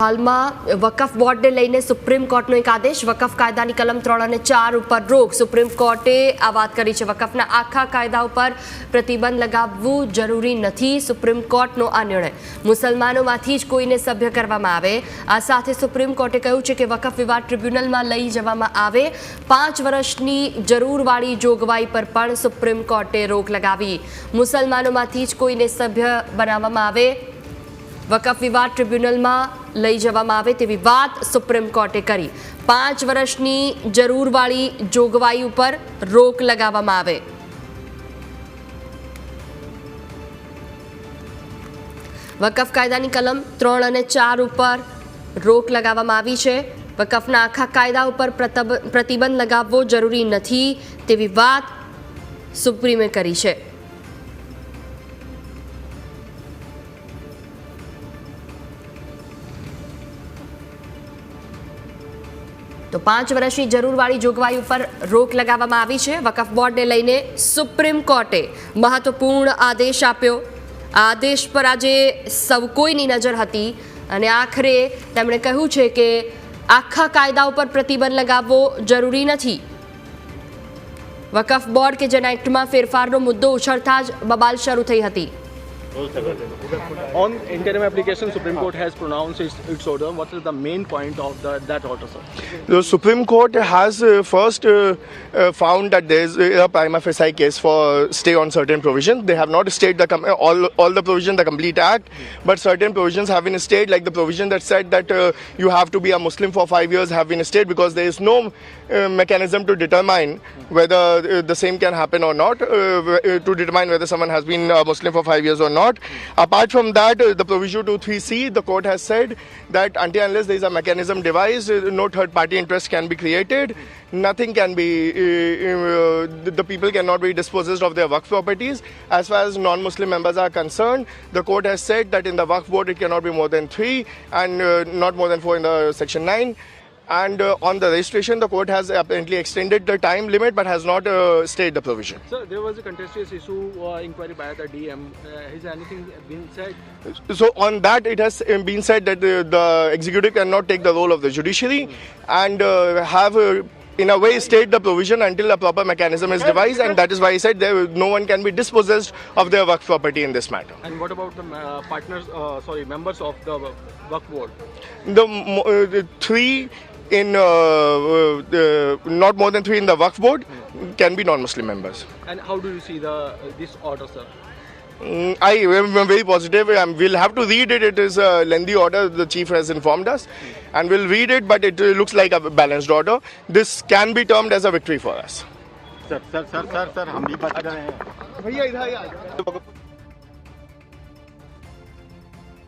હાલમાં વકફ બોર્ડને લઈને સુપ્રીમ કોર્ટનો એક આદેશ વકફ કાયદાની કલમ 3 અને 4 ઉપર રોક સુપ્રીમ કોર્ટે આ વાત કરી છે। વકફના આખા કાયદા ઉપર પ્રતિબંધ લગાવવું જરૂરી નથી। સુપ્રીમ કોર્ટનો આ નિર્ણય મુસલમાનોમાંથી જ કોઈને સભ્ય કરવામાં આવે। આ સાથે સુપ્રીમ કોર્ટે કહ્યું છે કે વકફ વિવાદ ટ્રિબ્યુનલમાં લઈ જવામાં આવે। 5 વર્ષની જરૂરવાળી જોગવાઈ પર પણ સુપ્રીમ કોર્ટે રોક લગાવી। મુસલમાનોમાંથી જ કોઈને સભ્ય બનાવવામાં આવે। વકફ વિવાદ ટ્રિબ્યુનલમાં લઈ જવામાં આવે તેવી વાત સુપ્રીમ કોર્ટે કરી। 5 વર્ષની જરૂરવાળી જોગવાઈ ઉપર રોક લગાવવામાં આવે। વકફ કાયદાની કલમ 3 અને 4 ઉપર રોક લગાવવામાં આવી છે। વકફના આખા કાયદા ઉપર પ્રતિબંધ લગાવવો જરૂરી નથી તેવી વાત સુપ્રીમે કરી છે। તો 5 વર્ષની જરૂરવાળી જોગવાઈ ઉપર રોક લગાવવામાં આવી છે। વકફ બોર્ડને લઈને સુપ્રીમ કોર્ટે મહત્વપૂર્ણ આદેશ આપ્યો। આ આદેશ પર આજે સૌ કોઈની નજર હતી અને આખરે તેમણે કહ્યું છે કે આખા કાયદા ઉપર પ્રતિબંધ લગાવવો જરૂરી નથી। વકફ બોર્ડ કે જેના એક્ટમાં ફેરફારનો મુદ્દો ઉછળતા જ બબાલ શરૂ થઈ હતી। On interim application, Supreme Court has pronounced its order. What is the main point of that order, sir? The Supreme Court has first found that there is a prima facie case for stay on certain provisions. They have not stayed all the provisions, the complete act, but certain provisions have been stayed, like the provision that said that you have to be a Muslim for 5 years have been stayed because there is no mechanism to determine whether the same can happen or not, to determine whether someone has been a Muslim for 5 years or not. Apart from that, the provision 23C, the court has said that until unless there is a mechanism devised, no third party interest can be created, nothing can be, the people cannot be dispossessed of their waqf properties. As far as non-Muslim members are concerned, the court has said that in the waqf board it cannot be more than 3 and not more than 4 in the section 9. And on the registration, the court has apparently extended the time limit but has not stayed the provision. Sir, there was a contentious issue inquiry by the DM. Has anything been said? So on that, it has been said that the executive cannot take the role of the judiciary and have in a way state the provision until a proper mechanism is devised, and that is why I said no one can be dispossessed of their waqf property in this matter. And what about the members of the waqf board? The 3 in not more than 3 in the waqf board can be non-Muslim members. And how do you see this order, sir? I am very positive. We'll have to read it. It is a lengthy order, the chief has informed us, and we'll read it, but it looks like a balanced order. This can be termed as a victory for us. Sir हम भी बात कर रहे हैं। भैया इधर